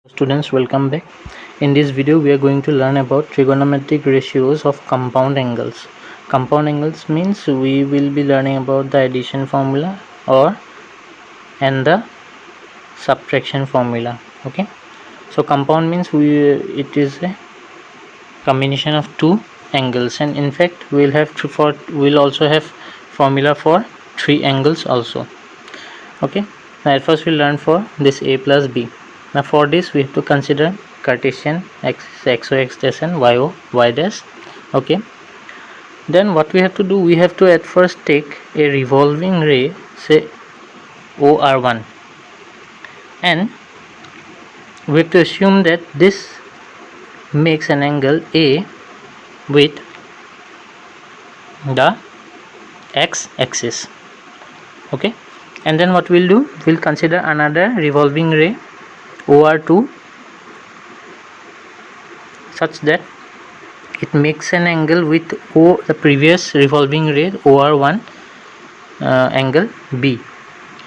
Students, welcome back. In this video we are going to learn about trigonometric ratios of compound angles. Compound angles means we will be learning about the addition formula and the subtraction formula. Okay, so compound means it is a combination of two angles, and in fact we'll also have formula for three angles also. Okay, now at first we'll learn for this a plus b. Now for this we have to consider Cartesian x o x dash and y dash. Okay, then what we have to do, we have to at first take a revolving ray, say OR1, and we have to assume that this makes an angle A with the x axis. Okay, and then what we'll do, we'll consider another revolving ray OR2 such that it makes an angle with the previous revolving ray OR1 angle B,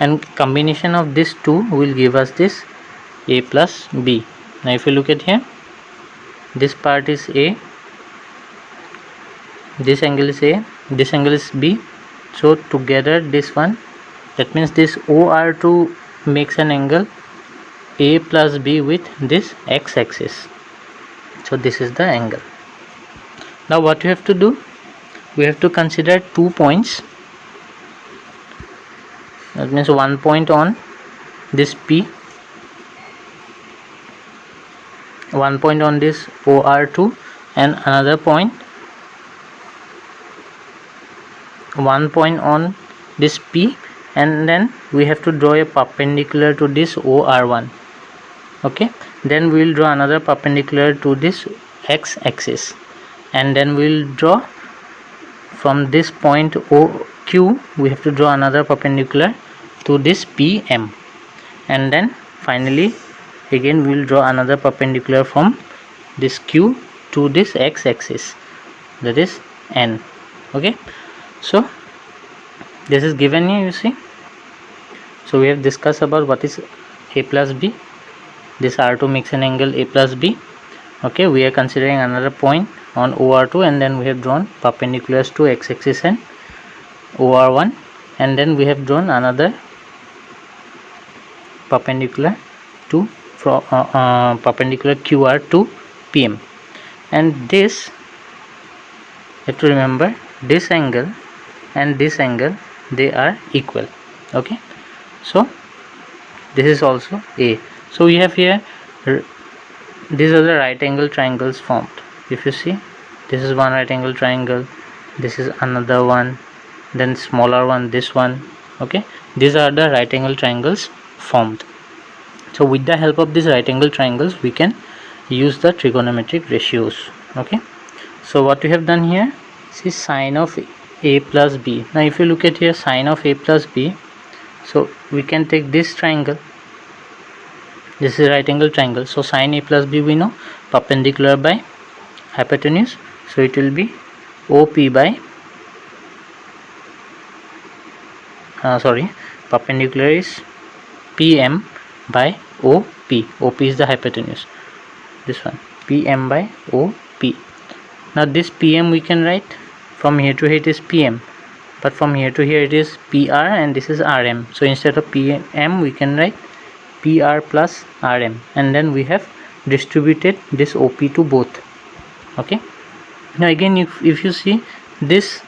and combination of these two will give us this A plus B. Now if you look at here, this part is A, this angle is A, this angle is B, so together this one, that means this OR2 makes an angle A plus B with this x axis. So this is the angle. Now what you have to do, we have to consider 2 points. That means one point on this P, one point on this OR2, and another point, one point on this P, and then we have to draw a perpendicular to this OR1. Okay, then we will draw another perpendicular to this x axis, and then we will draw from this point OQ, we have to draw another perpendicular to this PM, and then finally again we will draw another perpendicular from this Q to this x axis, that is N. Okay, so this is given here, you see. So we have discussed about what is A plus B. This R2 makes an angle A plus B. Okay, we are considering another point on OR2, and then we have drawn perpendiculars to x axis and OR1, and then we have drawn another perpendicular to perpendicular QR to PM, and this, you have to remember, this angle and this angle, they are equal. Okay, so this is also A. So we have here, these are the right angle triangles formed. If you see, this is one right angle triangle, this is another one, then smaller one, this one. Okay, these are the right angle triangles formed. So with the help of these right angle triangles we can use the trigonometric ratios. Okay, so what we have done here, see, sine of A plus B. Now if you look at here, sine of A plus B, so we can take this triangle, this is right angle triangle, so sine A plus B we know, perpendicular by hypotenuse, so it will be OP by perpendicular is PM by OP. OP is the hypotenuse, this one, PM by OP. Now this PM we can write, from here to here it is PM, but from here to here it is PR, and this is RM. So instead of PM we can write PR plus RM, and then we have distributed this OP to both. Okay, now again if you see, this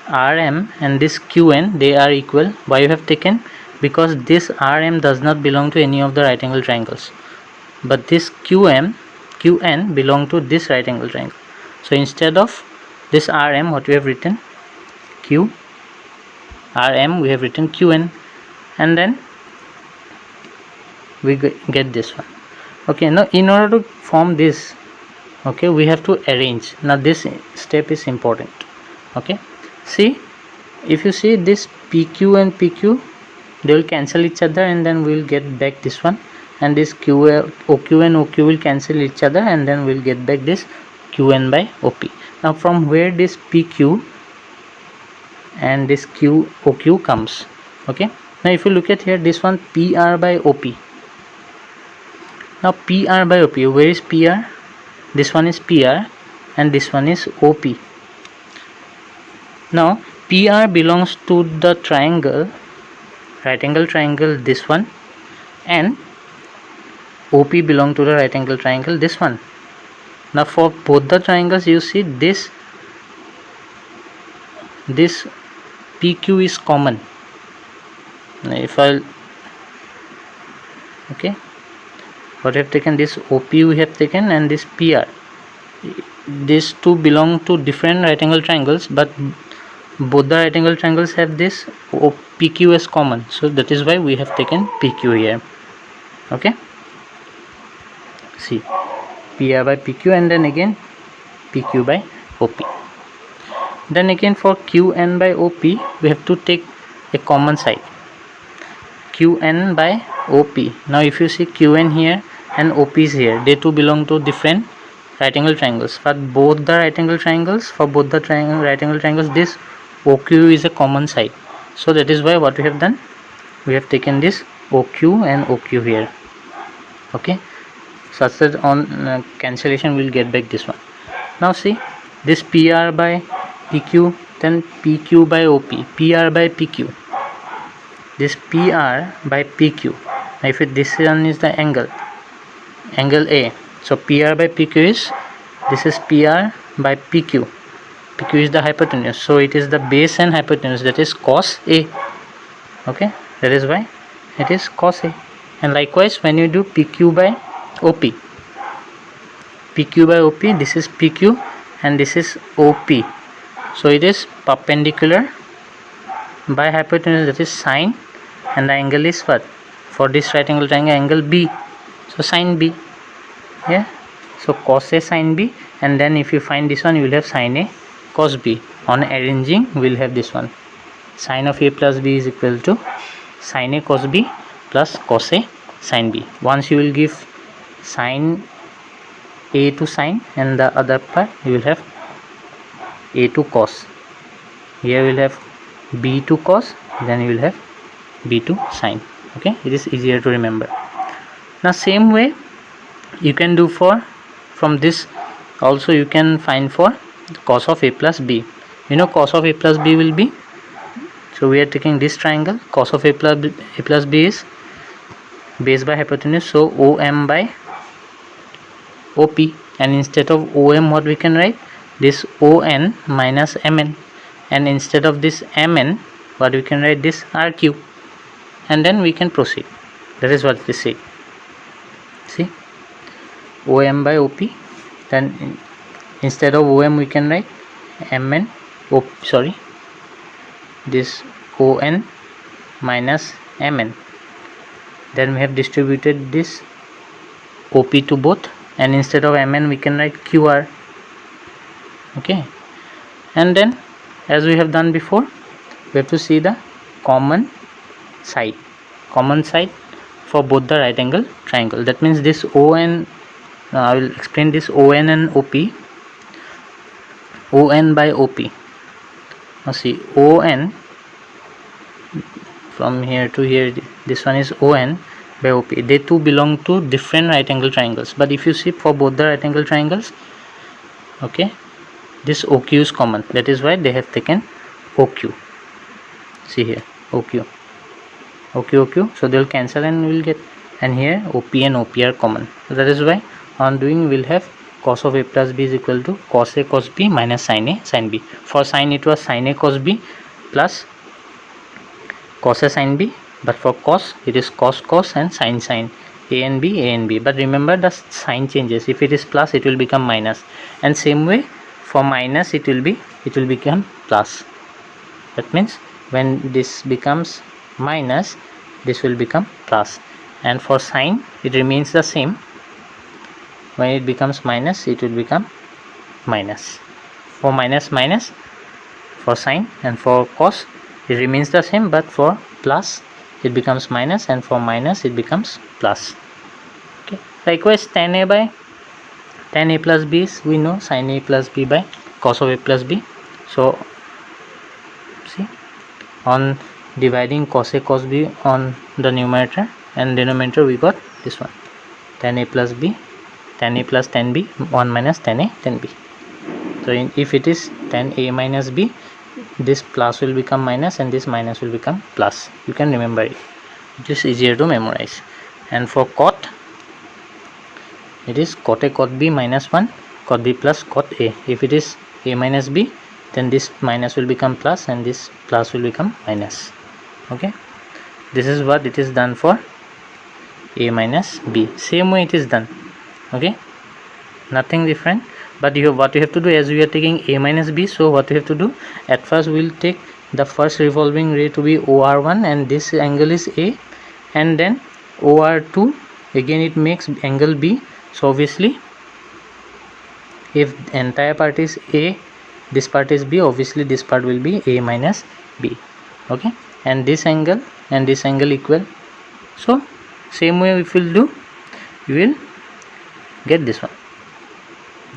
RM and this QN, they are equal. Why you have taken? Because this RM does not belong to any of the right angle triangles, but this QN belong to this right angle triangle. So instead of this RM, what we have written, RM, we have written QN, and then we get this one. Okay, now in order to form this, okay, we have to arrange. Now this step is important. Okay, see, if you see this PQ and PQ, they will cancel each other, and then we will get back this one, and this OQ and OQ will cancel each other, and then we will get back this QN by OP. Now from where this PQ and this OQ comes? Okay, now if you look at here, this one PR by OP, Now PR by OP, where is PR? This one is PR and this one is OP. Now PR belongs to the triangle, right angle triangle, this one, and OP belong to the right angle triangle, this one. Now for both the triangles, you see this PQ is common. If I'll okay, what we have taken, this OP we have taken, and this PR. These two belong to different right angle triangles, but both the right angle triangles have this PQ as common, so that is why we have taken PQ here. Okay, see, PR by PQ, and then again PQ by OP. Then again for QN by OP, we have to take a common side, QN by OP. Now if you see QN here and OP is here, they two belong to different right angle triangles, but both the right angle triangles, for both the right angle triangles, this OQ is a common side. So that is why what we have done, we have taken this OQ and OQ here. Okay, such that on cancellation we will get back this one. Now see, this PR by PQ, then PQ by OP, PR by PQ, this PR by PQ. Now if this one is the angle A, so PR by PQ is, this is PR by PQ. PQ is the hypotenuse, so it is the base and hypotenuse, that is cos A. Okay, that is why it is cos A. And likewise when you do PQ by OP, PQ by OP, this is PQ and this is OP, so it is perpendicular by hypotenuse, that is sine, and the angle is what, for this right angle triangle, angle B, so sine B. Yeah, so cos A sine B, and then if you find this one, you will have sine A cos B. On arranging, we will have this one, sine of A plus B is equal to sine A cos B plus cos A sine B. Once you will give sine A to sine, and the other part you will have A to cos. Here we will have B to cos, then you will have B to sine. Okay, it is easier to remember. Now same way you can do for, from this also you can find for cos of A plus B. You know cos of A plus B will be, so we are taking this triangle, cos of A plus B is base by hypotenuse, so OM by OP, and instead of OM what we can write, this ON minus MN, and instead of this MN what we can write, this RQ, and then we can proceed. That is what we say. See, OM by OP, then instead of OM we can write MN, this ON minus MN, then we have distributed this OP to both, and instead of MN we can write QR. Okay, and then as we have done before, we have to see the common side for both the right angle triangle. That means this ON, I will explain this ON and OP, ON by OP. Now see, ON from here to here, this one is ON by OP. They two belong to different right angle triangles, but if you see for both the right angle triangles, okay, this OQ is common, that is why they have taken OQ. See here, OQ, so they will cancel and we will get, and here OP and OP are common, so that is why on doing we will have cos of A plus B is equal to cos A cos B minus sin A sin B. For sin it was sin A cos B plus cos A sin B, but for cos it is cos and sin A and B, but remember the sign changes. If it is plus it will become minus, and same way for minus it will become plus. That means when this becomes minus, this will become plus, and for sine it remains the same. When it becomes minus, it will become minus. For minus, for sine, and for cos it remains the same, but for plus it becomes minus, and for minus it becomes plus. Okay, likewise tan A plus B is, we know sin A plus B by cos of A plus B. So see, on dividing cos A cos B on the numerator and denominator, we got this one. tan a plus b, tan a plus tan b, 1 minus tan a tan b. So if it is tan a minus b, this plus will become minus and this minus will become plus. You can remember it. It is easier to memorize. And for cot, it is cot a cot b minus 1 cot b plus cot a. If it is a minus b, then this minus will become plus and this plus will become minus. Okay, this is what it is done for a minus b. Same way it is done. Okay, nothing different. But what you have to do, as we are taking a minus b, so what you have to do, at first we will take the first revolving ray to be OR1 and this angle is a, and then OR2 again it makes angle b. So obviously if the entire part is a, this part is b, obviously this part will be a minus b. Okay, and this angle equal. So same way if you will do, you will get this one.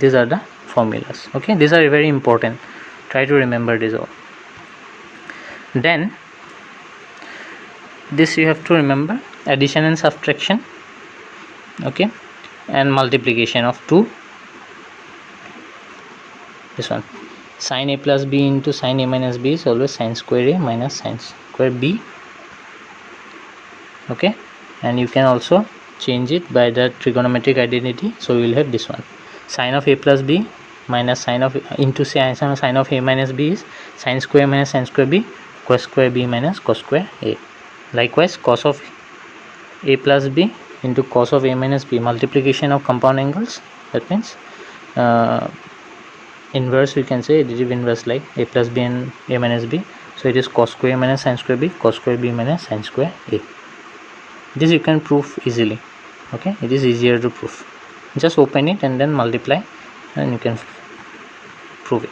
These are the formulas. Okay, these are very important. Try to remember this all. Then this you have to remember, addition and subtraction. Okay, and multiplication of two. This one, sin a plus b into sin a minus b is always sin square a minus sin square b. Okay, and you can also change it by the trigonometric identity. So we will have this one, sin of a plus b minus sin of into sin of a minus b is sin square minus sin square b, cos square b minus cos square a. Likewise, cos of a plus b into cos of a minus b, multiplication of compound angles. That means inverse, we can say additive inverse, like a plus b and a minus b. So it is cos square minus sin square b, cos square b minus sin square a. This you can prove easily. Okay, it is easier to prove. Just open it and then multiply and you can prove it.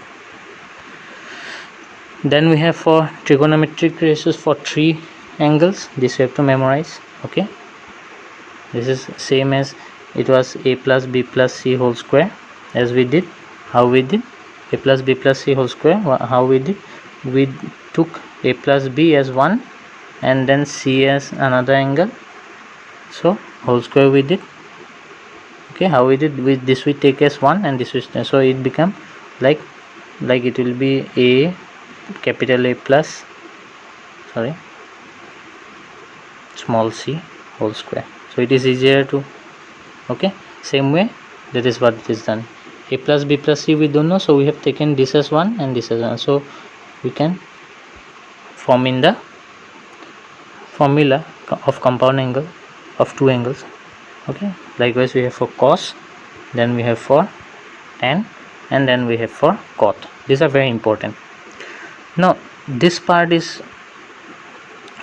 Then we have for trigonometric ratios for 3 angles, this you have to memorize. Okay, this is same as it was a plus b plus c whole square, as we did. How we did a plus b plus c whole square? How we did, we took a plus b as 1 and then c as another angle, so whole square we did. Okay, how we did, with this we take as 1 and this is, so it become like it will be a capital A plus small c whole square. So it is easier to. Okay, same way, that is what it is done. A plus b plus c we don't know, so we have taken this as 1 and this as 1, so we can form in the formula of compound angle of 2 angles. Okay, likewise we have for cos, then we have for tan, and then we have for cot. These are very important. Now this part is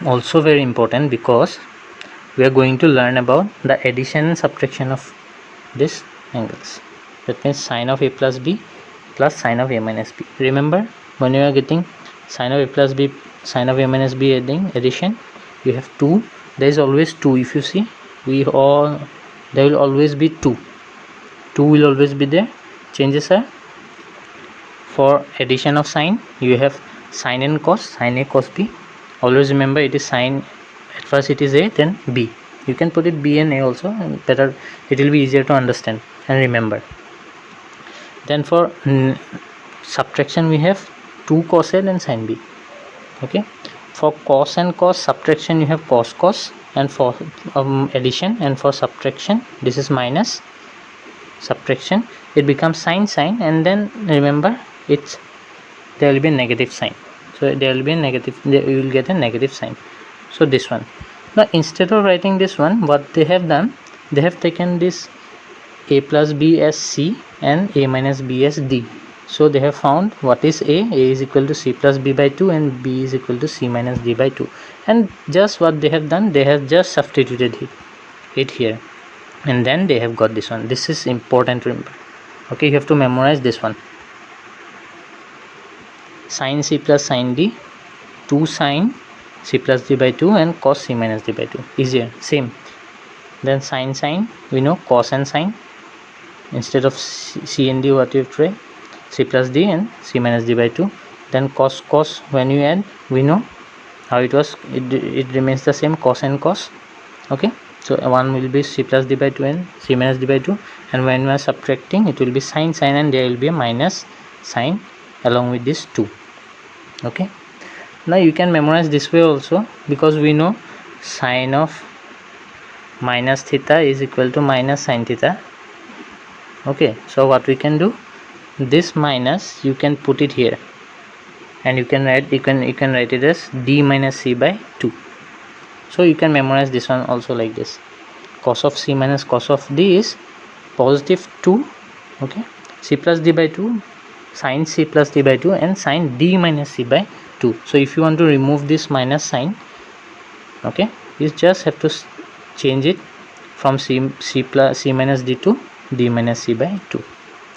also very important because we are going to learn about the addition and subtraction of these angles. That means sin of a plus b plus sin of a minus b. Remember, when you are getting sin of a plus b, sin of a minus b addition, you have 2. There is always 2. If you see, there will always be 2. 2 will always be there. Changes are, for addition of sign, you have sin and cos, sin a cos b. Always remember, it is sin, at first it is a, then b. You can put it b and a also, and better, it will be easier to understand and remember. Then for subtraction, we have 2 cos a and sin b. Okay, for cos and cos subtraction, you have cos cos, and for addition and for subtraction, this is minus subtraction, it becomes sin sin, and then remember, there will be a negative sign. So there will be a negative, you will get a negative sign. So this one. Now instead of writing this one, what they have done, they have taken this a plus b as c and a minus b as d. So they have found what is a is equal to c plus b by 2 and b is equal to c minus d by 2. And just what they have done, they have just substituted it here, and then they have got this one. This is important to remember. Okay, you have to memorize this one. Sin c plus sin d, 2 sin c plus d by 2 and cos c minus d by 2. Easier, same. Then sin sin, we know cos and sin. Instead of c and d, what you have to write? C plus d and c minus d by 2. Then cos cos, when you add, we know how it was, it remains the same, cos and cos. Okay, So 1 will be c plus d by 2 and c minus d by 2, and when we are subtracting it will be sine, and there will be a minus sign along with this 2. Okay, now you can memorize this way also, because we know sine of minus theta is equal to minus sine theta. Okay, so what we can do, this minus you can put it here, and you can write it as d minus c by 2. So you can memorize this one also like this. Cos of c minus cos of d is positive 2. Okay, c plus d by 2, sin c plus d by 2, and sin d minus c by 2. So if you want to remove this minus sign, okay, you just have to change it from c minus d to d minus c by 2.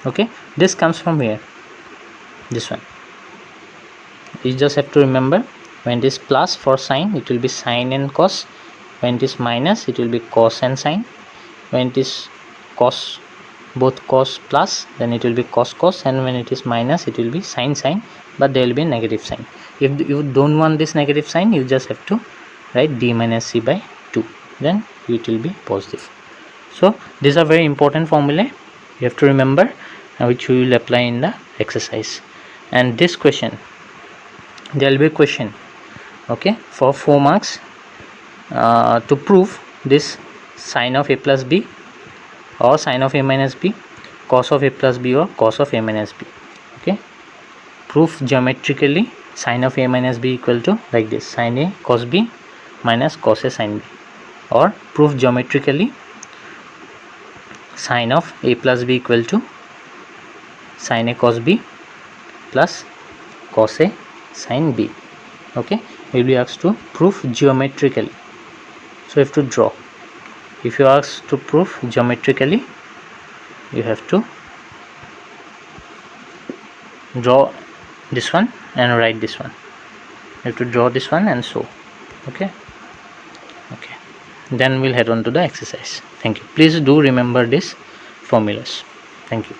Okay, this comes from here, this one. You just have to remember, when it is plus for sine it will be sine and cos, when it is minus it will be cos and sine, when it is cos, both cos plus, then it will be cos, and when it is minus it will be sine, but there will be a negative sign. If you don't want this negative sign, you just have to write d minus c by 2, then it will be positive. So these are very important formulae you have to remember, which we will apply in the exercise. And this question, there will be a question, okay, for 4 marks, to prove this sine of a plus b or sine of a minus b, cos of a plus b or cos of a minus b. Okay, proof geometrically sine of a minus b equal to like this, sine a cos b minus cos a sine b, or proof geometrically sine of a plus b equal to sine a cos b plus cos a sine b. Okay, we will be asked to prove geometrically, so you have to draw. If you are asked to prove geometrically, you have to draw this one and write this one. You have to draw this one and so. Okay, then we'll head on to the exercise. Thank you. Please do remember these formulas. Thank you.